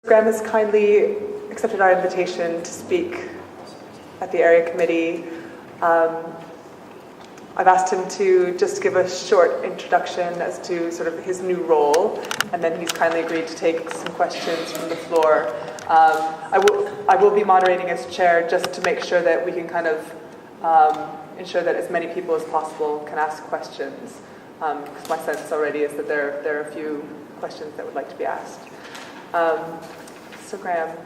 Graham has kindly accepted our invitation to speak at the area committee. I've asked him to just give a short introduction as to sort of his new role, and then he's kindly agreed to take some questions from the floor. I will be moderating as chair just to make sure that we can kind of ensure that as many people as possible can ask questions, because my sense already is that there are a few questions that would like to be asked. So Graham.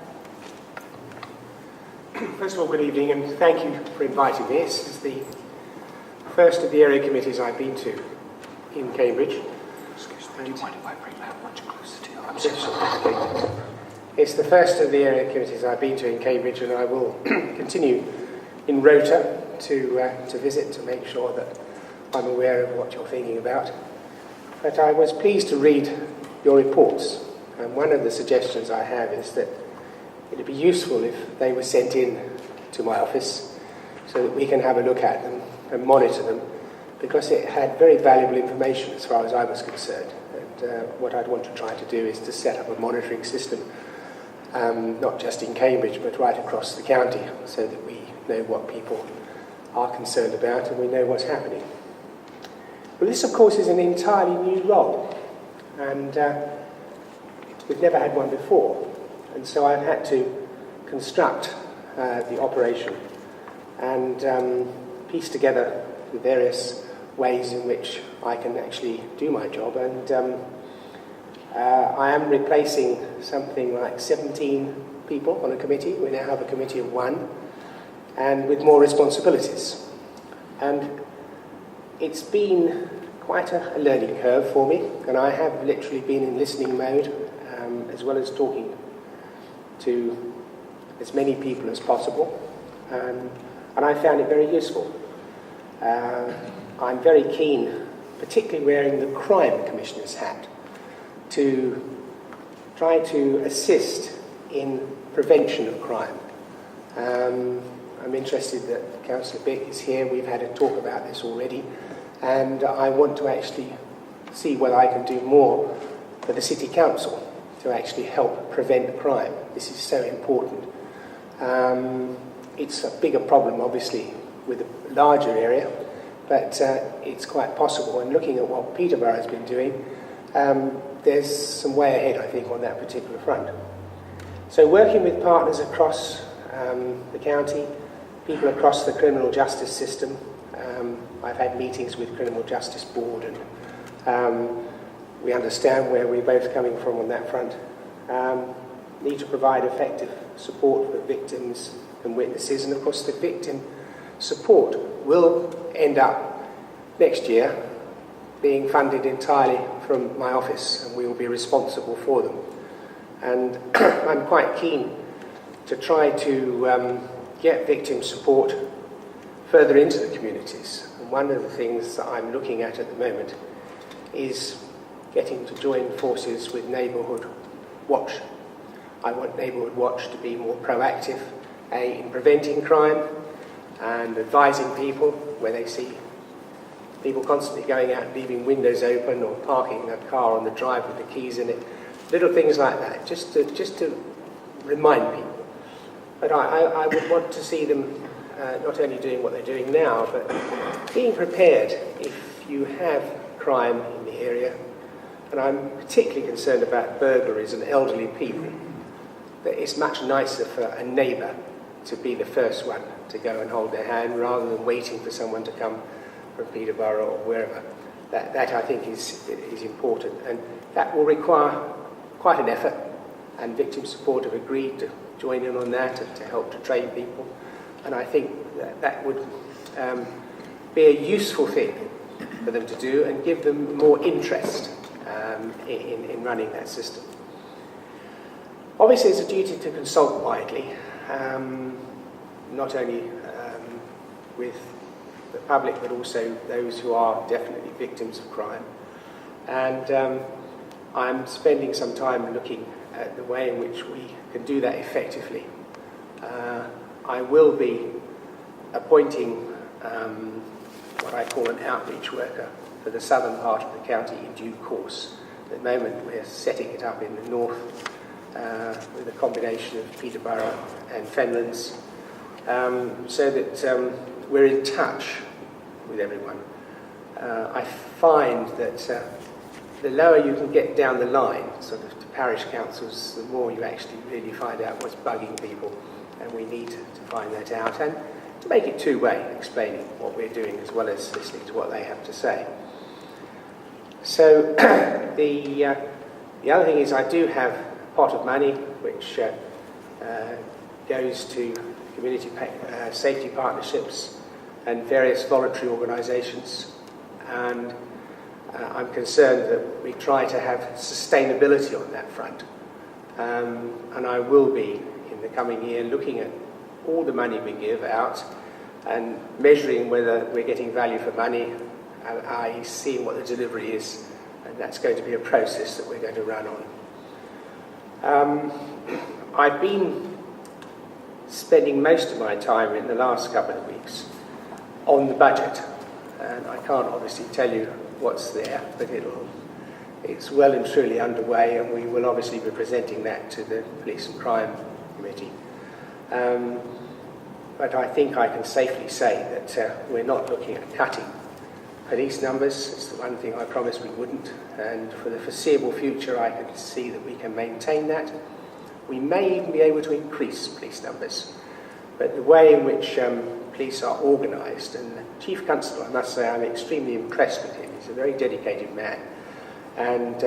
First of all, good evening, and thank you for inviting me. This is the first of the area committees I've been to in Cambridge. Excuse me, do you mind if I bring that much closer to you? I'm Yes, okay. It's the first of the area committees I've been to in Cambridge, and I will continue in rota to visit to make sure that I'm aware of what you're thinking about. But I was pleased to read your reports, and one of the suggestions I have is that it would be useful if they were sent in to my office so that we can have a look at them and monitor them, because it had very valuable information as far as I was concerned. And what I'd want to try to do is to set up a monitoring system, not just in Cambridge but right across the county, so that we know what people are concerned about and we know what's happening. Well, this of course is an entirely new role, and we've never had one before, and so I've had to construct the operation and piece together the various ways in which I can actually do my job. And I am replacing something like 17 people on a committee. We now have a committee of one, and with more responsibilities. And it's been quite a learning curve for me, and I have literally been in listening mode, as well as talking to as many people as possible, and I found it very useful. I'm very keen, particularly wearing the crime commissioner's hat, to try to assist in prevention of crime. I'm interested that Councillor Bick is here. We've had a talk about this already, and I want to actually see whether I can do more for the City Council to actually help prevent crime. This is so important. It's a bigger problem, obviously, with a larger area, but it's quite possible. And looking at what Peterborough has been doing, there's some way ahead, I think, on that particular front. So working with partners across the county, people across the criminal justice system, I've had meetings with Criminal Justice Board, and we understand where we're both coming from on that front. Need to provide effective support for victims and witnesses, and of course the victim support will end up next year being funded entirely from my office, and we will be responsible for them. And I'm quite keen to try to get victim support further into the communities. And one of the things that I'm looking at the moment is getting to join forces with Neighbourhood Watch. I want Neighbourhood Watch to be more proactive, in preventing crime and advising people where they see people constantly going out and leaving windows open or parking a car on the drive with the keys in it. Little things like that, just to remind people. But I would want to see them not only doing what they're doing now, but being prepared if you have crime in the area. And I'm particularly concerned about burglaries and elderly people. That it's much nicer for a neighbour to be the first one to go and hold their hand rather than waiting for someone to come from Peterborough or wherever. That I think is important, and that will require quite an effort, and victim support have agreed to join in on that and to help to train people, and I think that would be a useful thing for them to do and give them more interest in running that system. Obviously, it's a duty to consult widely, not only with the public, but also those who are definitely victims of crime. And I'm spending some time looking at the way in which we can do that effectively. I will be appointing what I call an outreach worker for the southern part of the county in due course. At the moment, we're setting it up in the north with a combination of Peterborough and Fenlands, so that we're in touch with everyone. I find that the lower you can get down the line, sort of to parish councils, the more you actually really find out what's bugging people, and we need to find that out, and to make it two-way, explaining what we're doing as well as listening to what they have to say. So the other thing is I do have a pot of money which goes to community safety partnerships and various voluntary organisations, and I'm concerned that we try to have sustainability on that front, and I will be in the coming year looking at all the money we give out and measuring whether we're getting value for money, i.e. seeing what the delivery is, and that's going to be a process that we're going to run on. I've been spending most of my time in the last couple of weeks on the budget, and I can't obviously tell you what's there, but it's well and truly underway, and we will obviously be presenting that to the Police and Crime Committee. But I think I can safely say that we're not looking at cutting police numbers. It's the one thing I promised we wouldn't, and for the foreseeable future I can see that we can maintain that. We may even be able to increase police numbers, but the way in which police are organised, and the Chief Constable, I must say, I'm extremely impressed with him. He's a very dedicated man and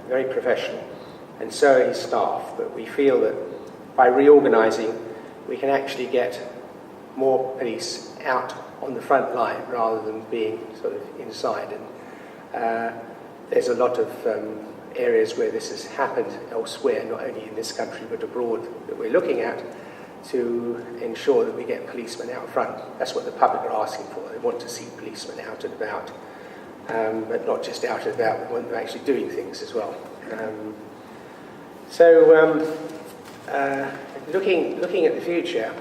very professional, and so are his staff, but we feel that by reorganising we can actually get more police out on the front line rather than being sort of inside. And there's a lot of areas where this has happened elsewhere, not only in this country but abroad, that we're looking at to ensure that we get policemen out front. That's what the public are asking for. They want to see policemen out and about, but not just out and about, we want them actually doing things as well. Looking at the future,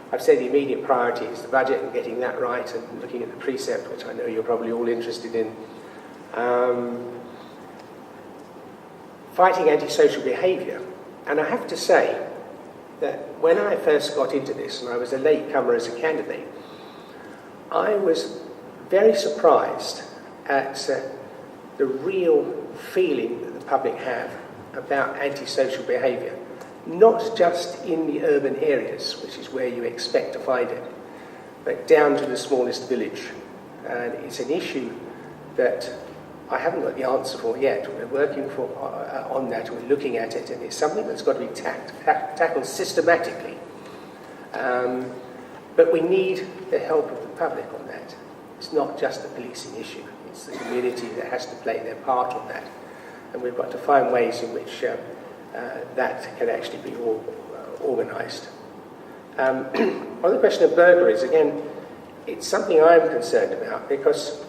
I've said the immediate priority is the budget and getting that right, and looking at the precept, which I know you're probably all interested in. Fighting antisocial behaviour. And I have to say that when I first got into this, and I was a latecomer as a candidate, I was very surprised at the real feeling that the public have about antisocial behaviour. Not just in the urban areas, which is where you expect to find it, but down to the smallest village. And it's an issue that I haven't got the answer for yet. We're working on that, we're looking at it, and it's something that's got to be tackled systematically. But we need the help of the public on that. It's not just a policing issue, it's the community that has to play their part on that. And we've got to find ways in which that can actually be organised. On the question of burglaries, again, it's something I'm concerned about, because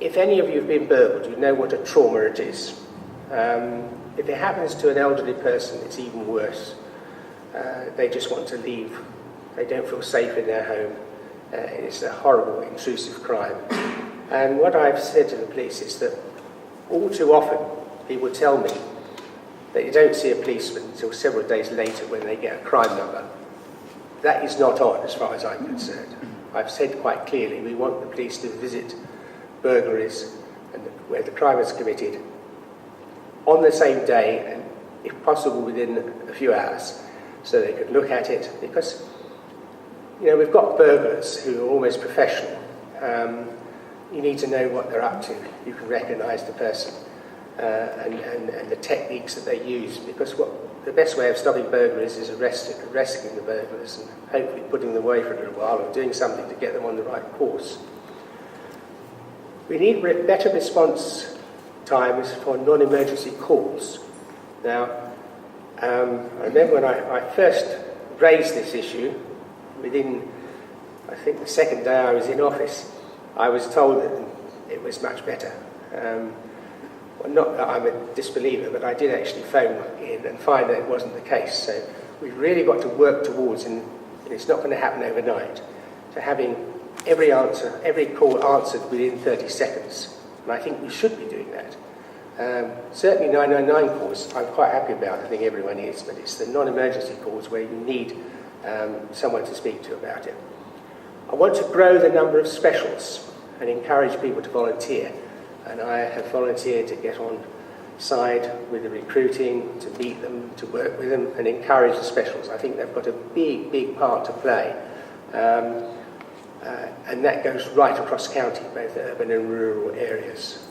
if any of you have been burgled, you know what a trauma it is. If it happens to an elderly person, it's even worse. They just want to leave. They don't feel safe in their home. It's a horrible, intrusive crime. And what I've said to the police is that all too often people tell me that you don't see a policeman until several days later when they get a crime number. That is not on, as far as I'm concerned. I've said quite clearly we want the police to visit burglaries and where the crime is committed on the same day, and if possible within a few hours, so they could look at it, because we've got burglars who are almost professional. You need to know what they're up to. You can recognise the person and the techniques that they use, because the best way of stopping burglaries is arresting the burglars and hopefully putting them away for a little while, or doing something to get them on the right course. We need better response times for non-emergency calls. Now, I remember when I first raised this issue, within, I think, the second day I was in office, I was told that it was much better. Well, not that I'm a disbeliever, but I did actually phone in and find that it wasn't the case. So we've really got to work towards, and it's not going to happen overnight, to having every call answered within 30 seconds. And I think we should be doing that. Certainly 999 calls I'm quite happy about, I think everyone is, but it's the non-emergency calls where you need someone to speak to about it. I want to grow the number of specials and encourage people to volunteer, and I have volunteered to get on side with the recruiting, to meet them, to work with them and encourage the specials. I think they've got a big part to play, and that goes right across county, both urban and rural areas.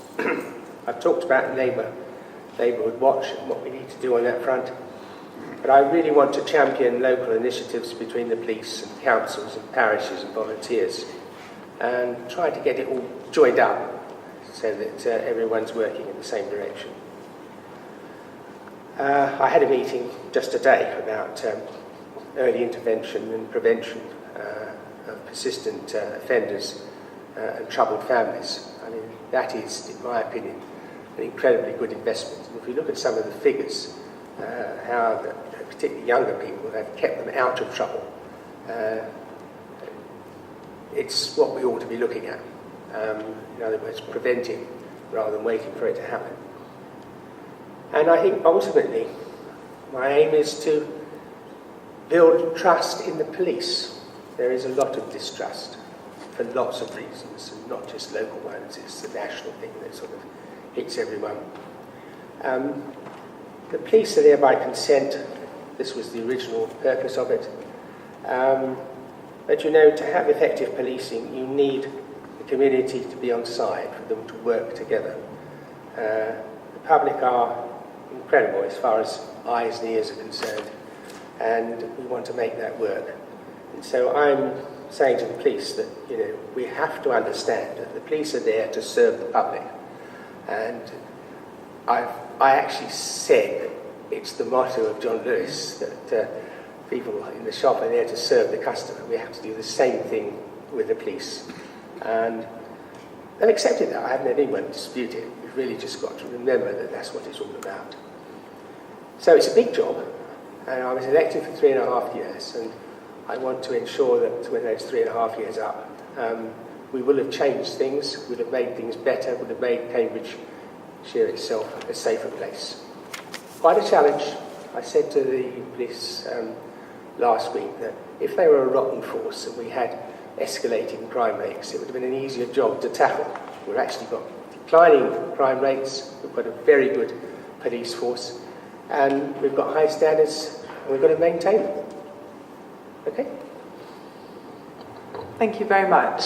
I've talked about Neighbourhood Watch and what we need to do on that front, but I really want to champion local initiatives between the police and councils and parishes and volunteers, and try to get it all joined up so that everyone's working in the same direction. I had a meeting just today about early intervention and prevention of persistent offenders and troubled families. I mean, that is, in my opinion, an incredibly good investment. And if we look at some of the figures, how particularly younger people have kept them out of trouble, it's what we ought to be looking at. In other words, preventing rather than waiting for it to happen. And I think ultimately, my aim is to build trust in the police. There is a lot of distrust for lots of reasons, and not just local ones. It's the national thing that sort of hits everyone. The police are there by consent. This was the original purpose of it. But you know, to have effective policing, you need the community to be on side, for them to work together. The public are incredible as far as eyes and ears are concerned, and we want to make that work. And so I'm saying to the police that, you know, we have to understand that the police are there to serve the public. And I actually said it's the motto of John Lewis that people in the shop are there to serve the customer. We have to do the same thing with the police. And they've accepted that. I haven't had anyone dispute it. We've really just got to remember that that's what it's all about. So it's a big job, and I was elected for 3.5 years, and I want to ensure that when those 3.5 years up, we will have changed things, we'll have made things better, we'll have made Cambridgeshire itself a safer place. Quite a challenge. I said to the police last week that if they were a rotten force and we had escalating crime rates, it would have been an easier job to tackle. We've actually got declining crime rates, we've got a very good police force, and we've got high standards, and we've got to maintain them. Okay? Thank you very much.